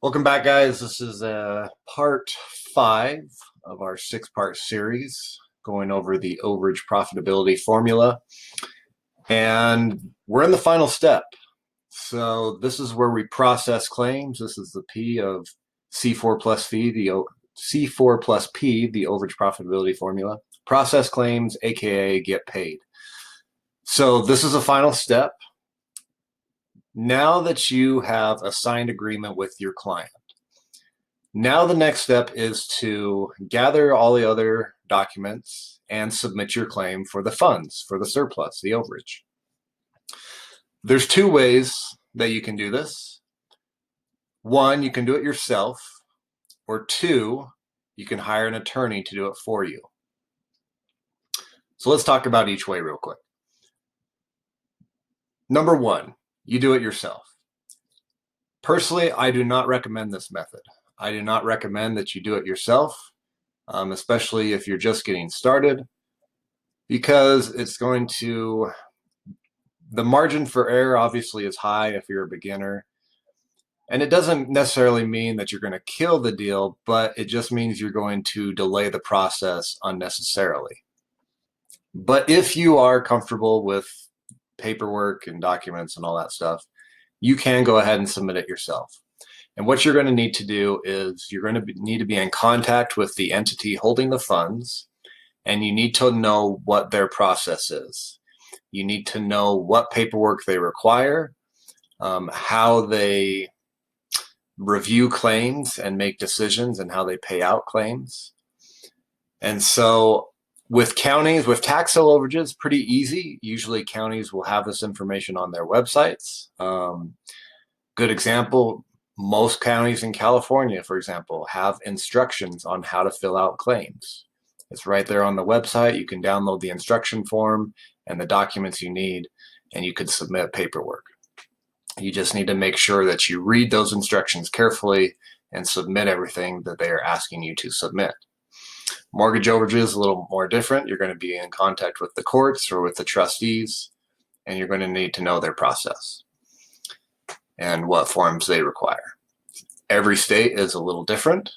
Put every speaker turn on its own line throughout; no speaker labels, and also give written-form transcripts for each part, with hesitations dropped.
Welcome back, guys. This is part 5 of our 6-part series going over the overage profitability formula. And we're in the final step. So this is where we process claims. This is the P of C4 plus P, C4 plus P, the overage profitability formula. Process claims, aka get paid. So this is a final step. Now that you have a signed agreement with your client, now the next step is to gather all the other documents and submit your claim for the funds, for the surplus, the overage. There's two ways that you can do this. One, you can do it yourself, or two, you can hire an attorney to do it for you. So let's talk about each way real quick. Number one, you do it yourself. Personally, I do not recommend this method. I do not recommend that you do it yourself, especially if you're just getting started, because it's going to, the margin for error obviously is high if you're a beginner. And it doesn't necessarily mean that you're going to kill the deal, but it just means you're going to delay the process unnecessarily. But if you are comfortable with paperwork and documents and all that stuff, you can go ahead and submit it yourself. And what you're going to need to do is you're going to need to be in contact with the entity holding the funds, and you need to know what their process is. You need to know what paperwork they require, how they review claims and make decisions, and how they pay out claims. And so with counties, with tax sale overages, pretty easy. Usually counties will have this information on their websites. Good example, most counties in California, for example, have instructions on how to fill out claims. It's right there on the website. You can download the instruction form and the documents you need, and you can submit paperwork. You just need to make sure that you read those instructions carefully and submit everything that they are asking you to submit. Mortgage overage is a little more different. You're going to be in contact with the courts or with the trustees, and you're going to need to know their process and what forms they require. Every state is a little different.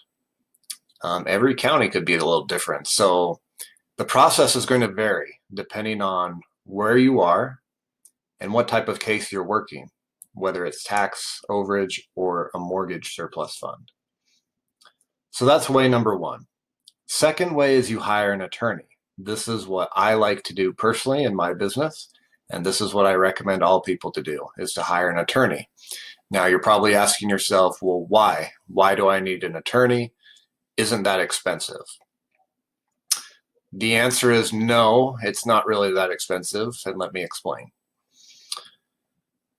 Every county could be a little different. So the process is going to vary depending on where you are and what type of case you're working, whether it's tax, overage, or a mortgage surplus fund. So that's way number one. Second way is you hire an attorney. This is what I like to do personally in my business, and this is what I recommend all people to do, is to hire an attorney. Now you're probably asking yourself, well, why? Why do I need an attorney? Isn't that expensive? The answer is no, it's not really that expensive, and let me explain.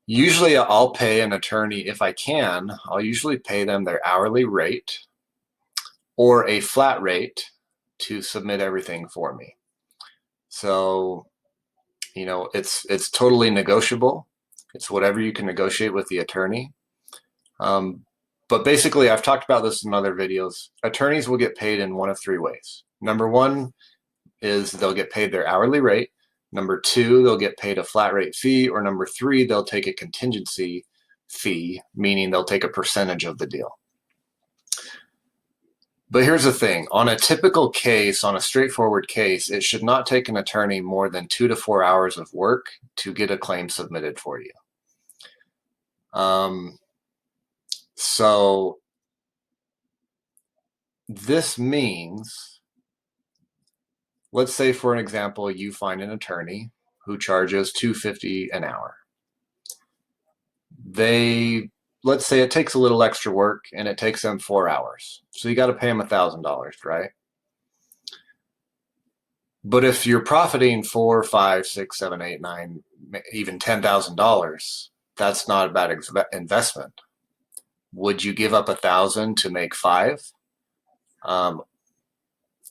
Usually I'll pay an attorney, if I can, I'll usually pay them their hourly rate or a flat rate to submit everything for me. So, you know, it's totally negotiable. It's whatever you can negotiate with the attorney. But basically, I've talked about this in other videos. Attorneys will get paid in one of three ways. Number one is they'll get paid their hourly rate. Number two, they'll get paid a flat rate fee. Or number three, they'll take a contingency fee, meaning they'll take a percentage of the deal. But here's the thing, on a typical case, on a straightforward case, it should not take an attorney more than 2 to 4 hours of work to get a claim submitted for you. So this means, let's say for an example, you find an attorney who charges $250 an hour. Let's say it takes a little extra work and it takes them 4 hours. So you got to pay them $1,000, right? But if you're profiting 4, 5, 6, 7, 8, 9, even $10,000, that's not a bad investment. Would you give up 1,000 to make 5?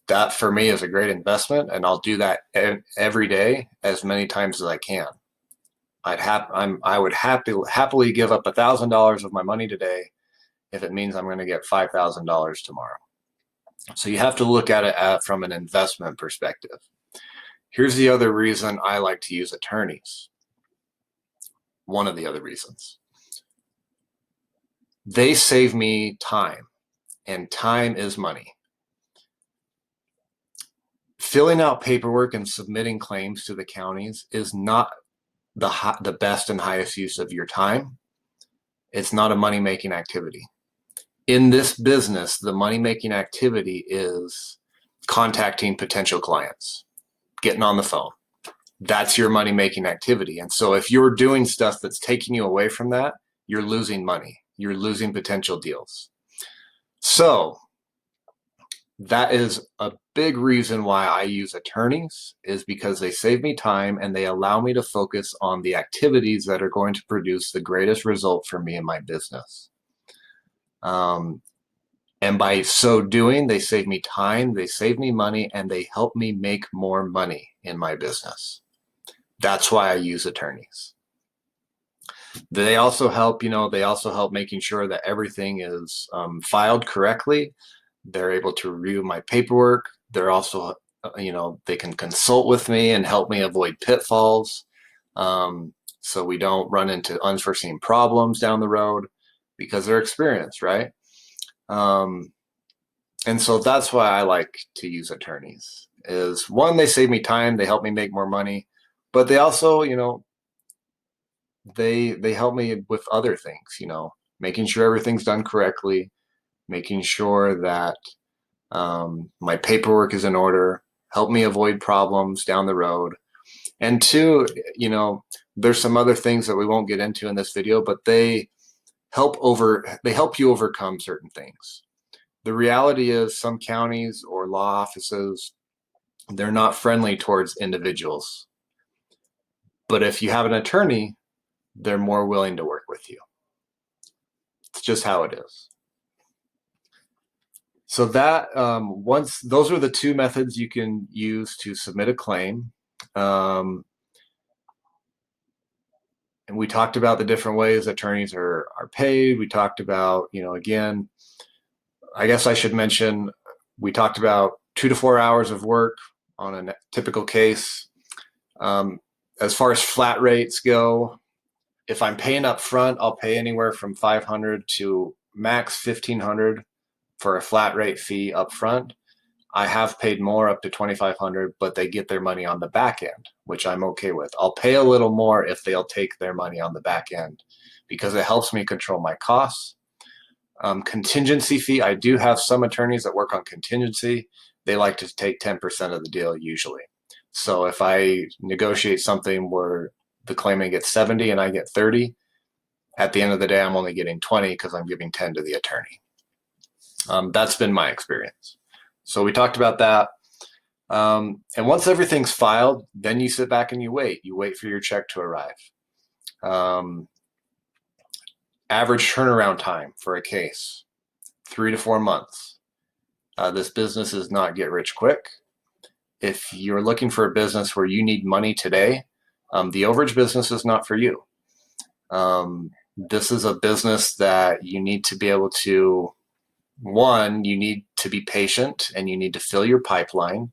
That for me is a great investment, and I'll do that every day as many times as I can. I would happily give up $1,000 of my money today if it means I'm going to get $5,000 tomorrow. So you have to look at it from an investment perspective. Here's the other reason I like to use attorneys. One of the other reasons. They save me time, and time is money. Filling out paperwork and submitting claims to the counties is not the best and highest use of your time. It's not a money-making activity. In this business, the money-making activity is contacting potential clients, getting on the phone. That's your money-making activity. And so if you're doing stuff that's taking you away from that, you're losing money. You're losing potential deals. So that is a big reason why I use attorneys, is because they save me time and they allow me to focus on the activities that are going to produce the greatest result for me in my business. And by so doing, they save me time, they save me money, and they help me make more money in my business. That's why I use attorneys. They also help, they also help making sure that everything is filed correctly. They're able to review my paperwork. They're also, they can consult with me and help me avoid pitfalls, so we don't run into unforeseen problems down the road, because they're experienced, right? And so that's why I like to use attorneys. Is one, they save me time, they help me make more money, but they also, they help me with other things, making sure everything's done correctly, making sure that my paperwork is in order, help me avoid problems down the road. And two, there's some other things that we won't get into in this video, but they help you overcome certain things. The reality is some counties or law offices, they're not friendly towards individuals. But if you have an attorney, they're more willing to work with you. It's just how it is. So that once those are the two methods you can use to submit a claim. And we talked about the different ways attorneys are paid. We talked about, again, I guess I should mention, we talked about 2 to 4 hours of work on a typical case. As far as flat rates go, if I'm paying up front, I'll pay anywhere from $500 to max $1,500 for a flat rate fee up front. I have paid more, up to $2,500, but they get their money on the back end, which I'm okay with. I'll pay a little more if they'll take their money on the back end, because it helps me control my costs. Contingency fee, I do have some attorneys that work on contingency. They like to take 10% of the deal usually. So if I negotiate something where the claimant gets 70 and I get 30, at the end of the day, I'm only getting 20 because I'm giving 10 to the attorney. That's been my experience. So we talked about that. And once everything's filed, then you sit back and you wait. You wait for your check to arrive. Average turnaround time for a case, 3 to 4 months. This business is not get rich quick. If you're looking for a business where you need money today, the overage business is not for you. This is a business that you need to be able to, one, you need to be patient and you need to fill your pipeline,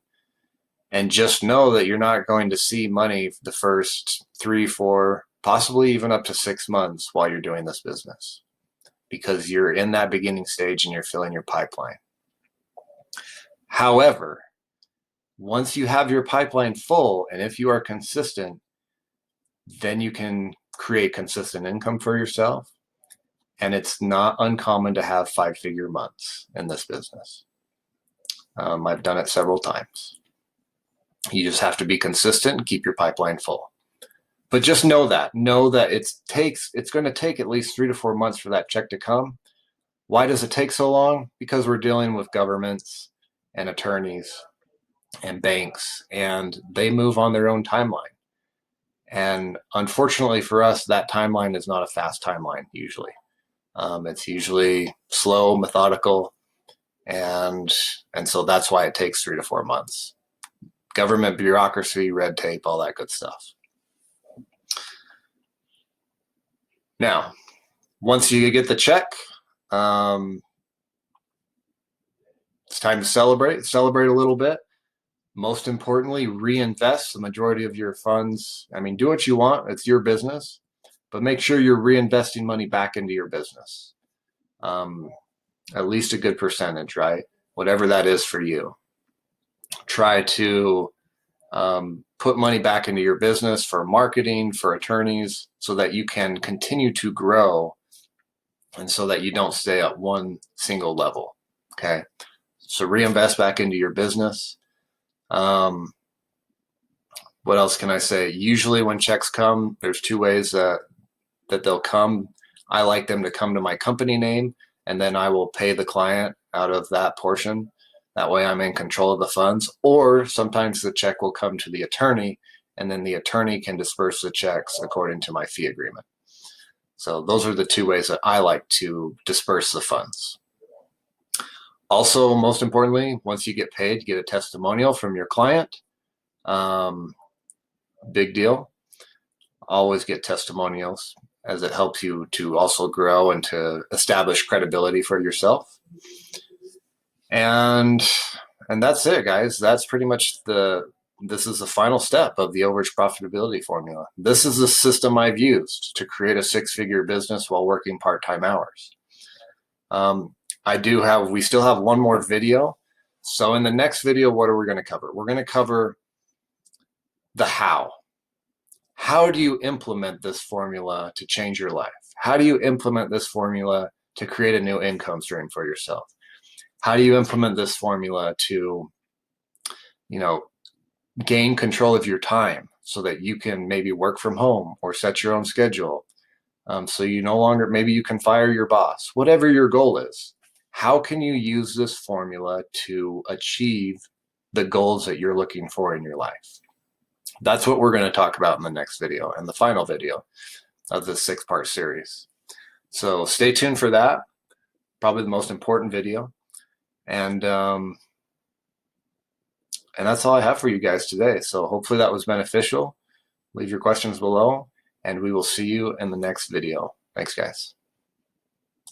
and just know that you're not going to see money the first 3, 4, possibly even up to 6 months while you're doing this business, because you're in that beginning stage and you're filling your pipeline. However, once you have your pipeline full, and if you are consistent, then you can create consistent income for yourself. And it's not uncommon to have 5-figure months in this business. I've done it several times. You just have to be consistent and keep your pipeline full. But just know that it's going to take at least 3 to 4 months for that check to come. Why does it take so long? Because we're dealing with governments and attorneys and banks, and they move on their own timeline. And unfortunately for us, that timeline is not a fast timeline usually. It's usually slow, methodical, and so that's why it takes 3 to 4 months. Government bureaucracy, red tape, all that good stuff. Now, once you get the check, it's time to celebrate a little bit. Most importantly, reinvest the majority of your funds. I mean, do what you want. It's your business, but make sure you're reinvesting money back into your business. at least a good percentage, right? Whatever that is for you. Try to put money back into your business for marketing, for attorneys, so that you can continue to grow and so that you don't stay at one single level. Okay. So reinvest back into your business. What else can I say? Usually when checks come, there's two ways that they'll come. I like them to come to my company name, and then I will pay the client out of that portion. That way I'm in control of the funds. Or sometimes the check will come to the attorney, and then the attorney can disperse the checks according to my fee agreement. So those are the two ways that I like to disperse the funds. Also, most importantly, once you get paid, get a testimonial from your client. Big deal. Always get testimonials, as it helps you to also grow and to establish credibility for yourself. And that's it, guys. That's pretty much this is the final step of the overage profitability formula. This is the system I've used to create a six-figure business while working part-time hours. We still have one more video. So in the next video, what are we going to cover? We're going to cover the how. How do you implement this formula to change your life? How do you implement this formula to create a new income stream for yourself? How do you implement this formula to, gain control of your time so that you can maybe work from home or set your own schedule? So you no longer, maybe you can fire your boss, whatever your goal is. How can you use this formula to achieve the goals that you're looking for in your life? That's what we're going to talk about in the next video and the final video of this 6-part series. So stay tuned for that. Probably the most important video. And that's all I have for you guys today. So hopefully that was beneficial. Leave your questions below, and we will see you in the next video. Thanks, guys.